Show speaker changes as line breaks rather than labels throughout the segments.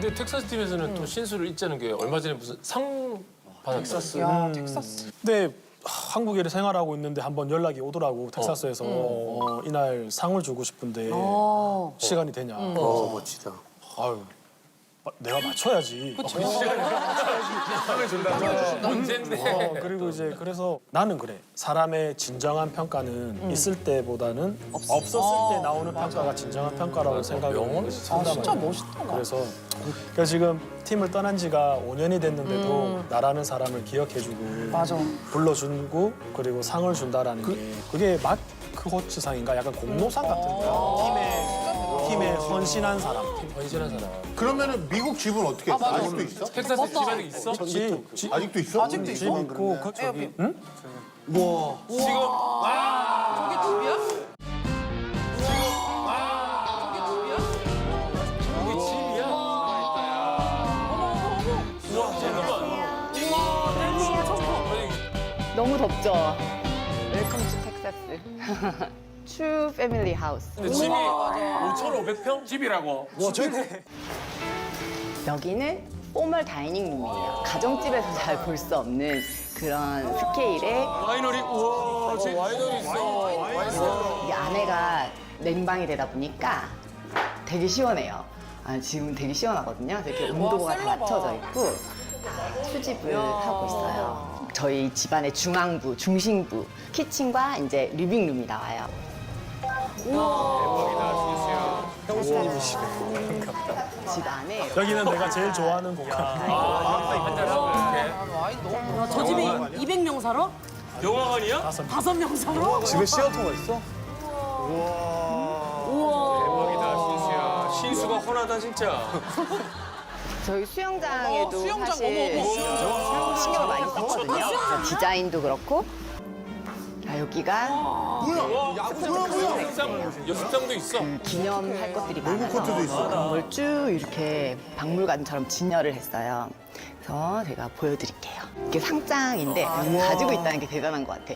근데 텍사스 팀에서는 또 신수를 잇자는 게 얼마 전에 무슨 상 받았어.
야, 텍사스.
근데 한국에 생활하고 있는데 한번 연락이 오더라고 텍사스에서 이날 상을 주고 싶은데 시간이 되냐.
멋지다.
아유 내가 맞춰야지.
상을 준다고. 문제인데.
그리고 이제 그래서 나는 그래. 사람의 진정한 평가는 있을 때보다는 없었을 때 나오는 평가가 진정한 평가라고 생각을 한단
진짜
말이야.
멋있다.
그래서 지금 팀을 떠난 지가 5년이 됐는데도 나라는 사람을 기억해주고
맞아.
불러주고 그리고 상을 준다라는 게 그게 마크 호츠상인가 약간 공로상 같은 거야. 팀에 헌신한 사람.
헌신한 사람.
그러면은 미국 집은 어떻게 해? 아직도 있어?
텍사스 집안에 있어?
아직도 있어?
아직도 있어?
집 있고 그 저기 응?
지금
저게 집이야?
이게 집이야?
너무 덥죠? 웰컴 투 텍사스. True Family House.
근데 집이 5,500평? 집이라고?
여기는 포멀 다이닝 룸이에요. 가정집에서 잘 볼 수 없는 그런 스케일의
와이너리, 우와, 와이너리 있어.
이게 안에가 냉방이 되다 보니까 되게 시원해요. 아, 지금 되게 시원하거든요. 이렇게 온도가 다 맞춰져 있고 다 수집을 하고 있어요. 저희 집안의 중앙부, 중심부, 키친과 이제 리빙룸이 나와요. 집 안에
여기는 내가 제일 좋아하는 공간.
저 집에 200명 살아?
영화관이야?
5명 살아?
집에 시어터가 있어?
대박이다, 신수야. 신수가 훤하다, 진짜.
저희 수영장에도
수영장,
사실
어머,
신경을 많이 썼거든요. 그래서 디자인도 그렇고 여기가
연습장도 있어.
기념할 것들이 많아서
코트도 있어.
그런 걸 쭉 이렇게 박물관처럼 진열을 했어요. 그래서 제가 보여드릴게요. 이게 상장인데 가지고 있다는 게 대단한 것 같아.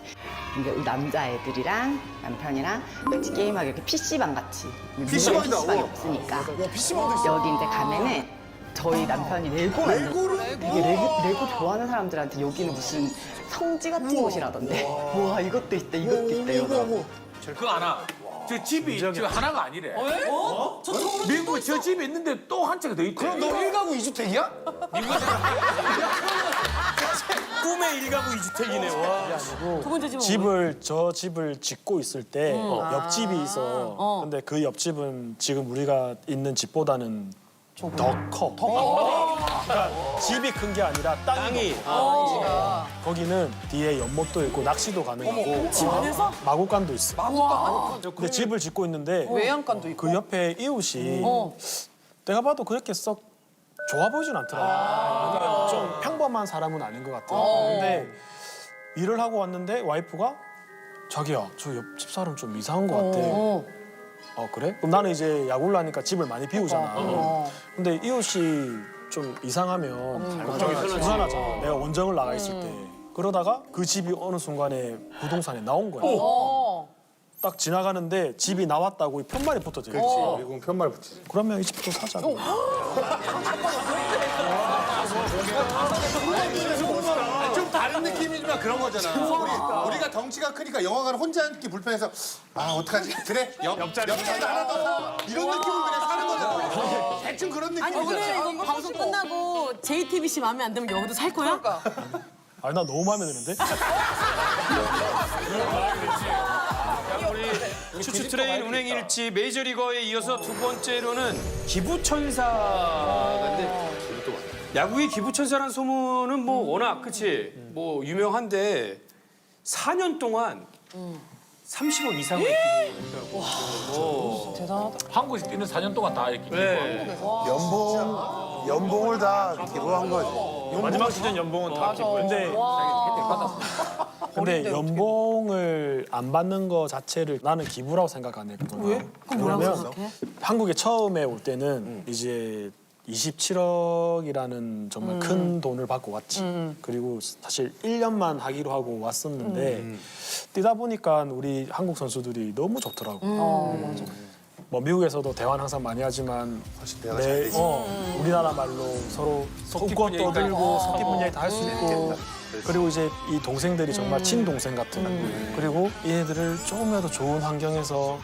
이제 우리 남자애들이랑 남편이랑 같이 게임하기 이렇게 PC방 같이.
PC방이다.
PC방이
우와.
없으니까.
PC방도 있어.
여기 이제 가면은 저희 남편이 레고 만들고 되게 레고 좋아하는 사람들한테 여기는 무슨 성지 같은 곳이라던데. 와 이것도 있다 이것도 있다 이러고.
그거 알아. 저 집이 저 하나가 아니래.
어? 저 처음
미국에 저 집이 있는데 또 한 채가 더 있대.
그럼 너 1가구 2주택이야?
꿈의 1가구 2주택이네. 와.
두 번째 집은
저 집을 짓고 있을 때 옆집이 있어. 근데 그 옆집은 지금 우리가 있는 집보다는 더 커. 그러니까 집이 큰 게 아니라 땅이 커. 거기는 뒤에 연못도 있고 낚시도 가능하고
집 안에서?
마구간도 있어.
마구간.
근데 집을 짓고 있는데
외양간도 있고.
그 옆에 이웃이 내가 봐도 그렇게 썩 좋아 보이진 않더라. 좀 평범한 사람은 아닌 것 같아. 근데 일을 하고 왔는데 와이프가 자기야 저 옆집 사람 좀 이상한 것 같아. 그래? 그럼 나는 이제 야구를 하니까 집을 많이 비우잖아. 근데 이웃이 좀 이상하면 불안하잖아. 내가 원정을 나가 있을 때. 그러다가 그 집이 어느 순간에 부동산에 나온 거야. 딱 지나가는데 집이 나왔다고 편말이 붙어져 있지.
미국은 편말 붙이지.
그러면 이 집도 사자.
좀 다른 느낌이지만 그런 거잖아. 우리가 덩치가 크니까 영화관 혼자 앉기 불편해서 아 어떡하지? 그래 옆자리 하나 더 사. 이런 느낌으로 그냥 사는 거잖아. 대충 그런
아니 오늘
느낌이잖아.
이거 방송 끝나고 JTBC 마음에 안 들면 여기도 살 거야?
아니 나 너무 마음에 드는데?
우리 추추 트레인 운행 일지 메이저리거에 이어서 두 번째로는 기부천사가 있는데 야구의 기부천사라는 소문은 뭐 워낙 그치 뭐 유명한데 4년 동안 30억 이상을 기부했다고.
대단하다.
한국에서 뛰는 4년 동안 다 이렇게.
네.
연봉을 다 기부한 거지.
마지막 시즌 연봉은 다 기부. 근데 연봉을 안 받는 거 자체를 나는 기부라고 생각 안 했거든. 왜? 왜냐면 한국에 처음에 올 때는 이제 27억이라는 정말 큰 돈을 받고 왔지. 그리고 사실 1년만 하기로 하고 왔었는데 뛰다 보니까 우리 한국 선수들이 너무 좋더라고. 뭐 미국에서도 대화는 항상 많이 하지만
대화가 잘 되지.
우리나라 말로 서로 웃고 떠들고 속 깊은 이야기 다 할 수 있고 그리고 이제 이 동생들이 정말 친동생 같은 그리고 얘네들을 조금이라도 좋은 환경에서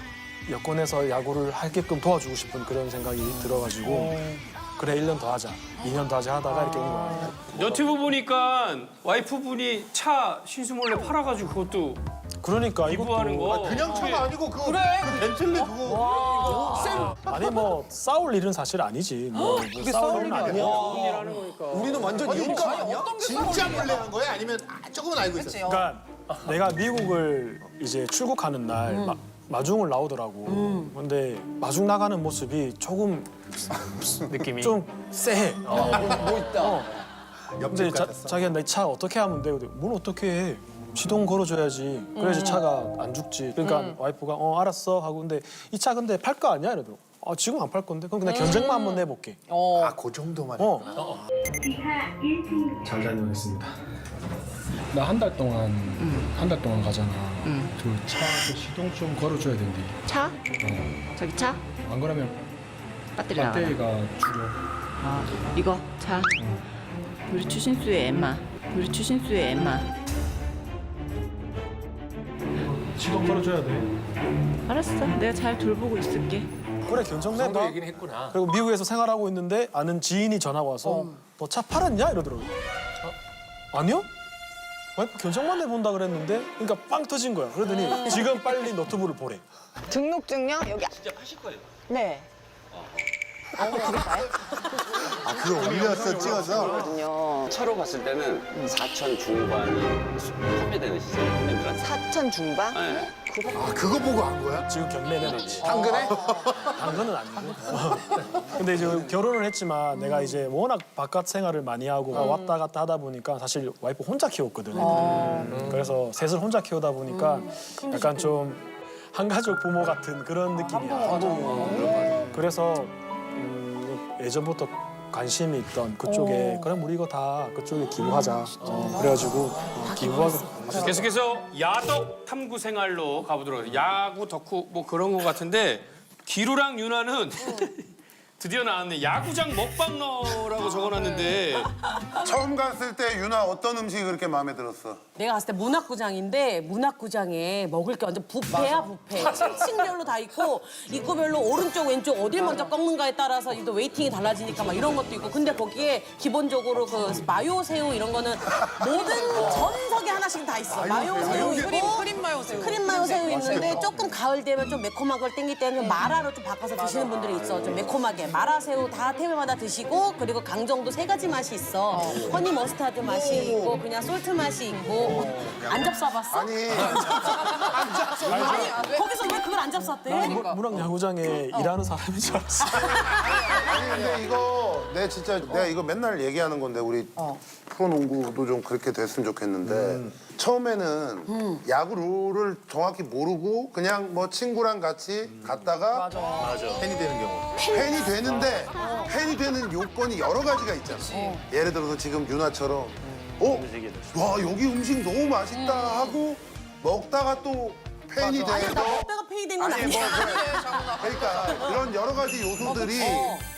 여건에서 야구를 하게끔 도와주고 싶은 그런 생각이 들어가지고 그래 1년 더 하자, 2년 더 하자 하다가 이렇게 온 거야.
너튜브 보니까 와이프분이 차 신수 몰래 팔아가지고 그것도
그러니까
기부하는 거.
그냥 차가 아니고 그거 그 벤틀리 그거.
아니 뭐 싸울 일은 사실 아니지. 뭐 싸울 일은 아니야.
우리는 완전 이혼가 아니야?
진짜 몰래 한 거야? 아니면 조금은 알고 있었어?
그러니까 내가 미국을 이제 출국하는 날 마중을 나오더라고. 근데 마중 나가는 모습이 조금
느낌이.
좀 쎄해.
뭐 있다.
근데 자기가 내 차 어떻게 하면 돼? 근데 뭘 어떻게 해? 시동 걸어줘야지. 그래야지 차가 안 죽지. 그러니까 와이프가 알았어 하고 근데 이 차 근데 팔 거 아니야? 이러더라고. 지금 안 팔 건데. 그럼 그냥 견적만 한번 내볼게.
아, 그 정도만.
잘 다녀오겠습니다. 나 한 달 동안 가잖아. 그 차 시동 좀 걸어줘야 된대.
차? 저기 차?
안 그러면
배터리 나가.
배터리가 줄여.
아, 이거 차. 우리 추신수의 엠마.
시동 걸어줘야 돼.
알았어. 내가 잘 돌보고 있을게.
그래 견적
그 정도
내봐.
얘기는 했구나.
그리고 미국에서 생활하고 있는데 아는 지인이 전화가 와서 너 차 팔았냐? 이러더라고. 아니요? 와이프 견적만 내본다 그랬는데 그러니까 빵 터진 거야. 그러더니 지금 빨리 노트북을 보래.
등록증요? 여기. 진짜 파실 거예요? 네.
아, 그걸 올렸어, 찍어서?
거든요.
차로 봤을 때는 4천 중반이 판매되는 시세들한테.
4천 중반?
네.
아, 그거 보고 한 거야?
지금 경매는 아니지.
당근에?
당근은 아니고. 근데 이제 결혼을 했지만 내가 이제 워낙 바깥 생활을 많이 하고 왔다 갔다 하다 보니까 사실 와이프 혼자 키웠거든. 그래서 셋을 혼자 키우다 보니까 약간 좀 한가족 부모 같은 그런 느낌이야. 그래서 예전부터 관심이 있던 그쪽에 그럼 우리 이거 다 그쪽에 기부하자. 그래가지고 기부하고.
계속해서 야덕 탐구 생활로 가보도록 하겠습니다. 야구 덕후 뭐 그런 거 같은데 기루랑 유나는 드디어 나왔네. 야구장 먹방러라고 적어놨는데
처음 갔을 때 유나 어떤 음식이 그렇게 마음에 들었어?
내가 갔을 때 문학구장인데 문학구장에 먹을 게 완전 뷔페야 뷔페. 층층별로 다 있고 입구별로 오른쪽 왼쪽 어딜 먼저 꺾는가에 따라서 또 웨이팅이 달라지니까 막 이런 것도 있고 근데 거기에 기본적으로 그 마요 새우 이런 거는 모든 전석에 하나씩 다 있어. 마요 새우 있고
크림 마요 새우.
크림 마요 새우 있는데 조금 가을 되면 좀 매콤한 걸 땡길 때는 마라로 좀 바꿔서 드시는 분들이 있어. 좀 매콤하게. 마라 새우 다 테이블마다 드시고 그리고 강정도 3가지 맛이 있어. 허니 머스타드 맛이 있고 그냥 솔트 맛이 있고 안 잡숴봤어?
아니,
아니 거기서 왜 그걸 안 잡쌌대?
문학 야구장에 일하는 사람인 줄 알았어.
아니 근데 이거 내가 이거 맨날 얘기하는 건데 우리 프로농구도 좀 그렇게 됐으면 좋겠는데 처음에는 야구 룰을 정확히 모르고 그냥 뭐 친구랑 같이 갔다가 팬이 되는 경우 팬이 되는데 팬이 되는 요건이 여러 가지가 있잖아. 예를 들어서 지금 유나처럼 와 여기 음식 너무 맛있다 하고 먹다가 또 팬이
아니
돼서
나 먹다가 페이 된 건
아니 뭐
아니야.
그러니까 이런 여러 가지 요소들이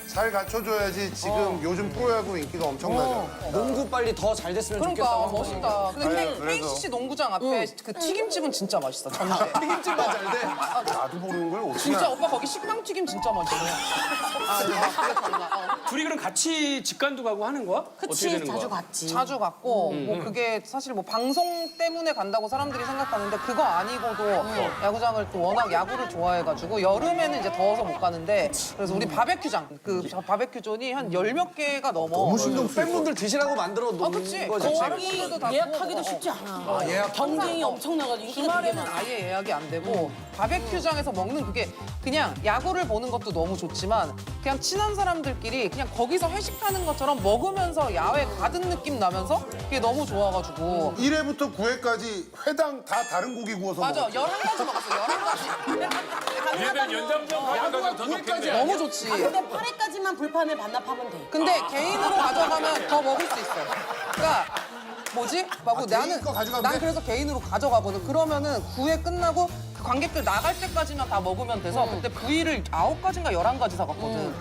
잘 갖춰줘야지 지금 요즘 프로야구 인기가 엄청나잖아.
농구 빨리 더 잘 됐으면 그러니까 좋겠다고.
멋있다. 근데
그래서.
KCC 농구장 앞에 그 튀김집은 진짜 맛있어. 전대.
튀김집만 잘 돼? 나도 모르는 걸 어떻게
진짜
알아?
오빠 거기 식빵 튀김 진짜 맛있어. 아, 그래 달라.
둘이 그럼 같이 직관도 가고 하는 거야? 어떻게
그치
되는
자주
거야?
갔지.
자주 갔고 뭐 그게 사실 뭐 방송 때문에 간다고 사람들이 생각하는데 그거 아니고도 야구장을 또 워낙 야구를 좋아해가지고 여름에는 이제 더워서 못 가는데 그래서 우리 바베큐장 그 바베큐 존이 한 10몇 개가 넘어.
너무 신경 쓰여.
팬분들 드시라고 만들어 놓은
그치.
거지.
거기 예약하기도 쉽지 않아. 경쟁이 엄청나가지고 인기가 되게
주말에는
많아.
아예 예약이 안 되고 바베큐장에서 먹는 그게 그냥 야구를 보는 것도 너무 좋지만 그냥 친한 사람들끼리 그냥 거기서 회식하는 것처럼 먹으면서 야외 가든 느낌 나면서 그게 너무 좋아가지고
1회부터 9회까지 회당 다 다른 고기 구워서
맞아
먹었지.
11가지 먹었어 11가지
얘는 연장전 가격까지 더 좋겠네.
너무 좋지
근데 8회까지만 불판을 반납하면 돼.
근데 개인으로 가져가면 더 먹을 수 있어 그러니까 뭐지?
개인 거 가져가면
난
돼?
그래서 개인으로 가져가거든 그러면은 9회 끝나고 관객들 나갈 때까지만 다 먹으면 돼서 그때 부위를 9가지인가 11가지 사갔거든.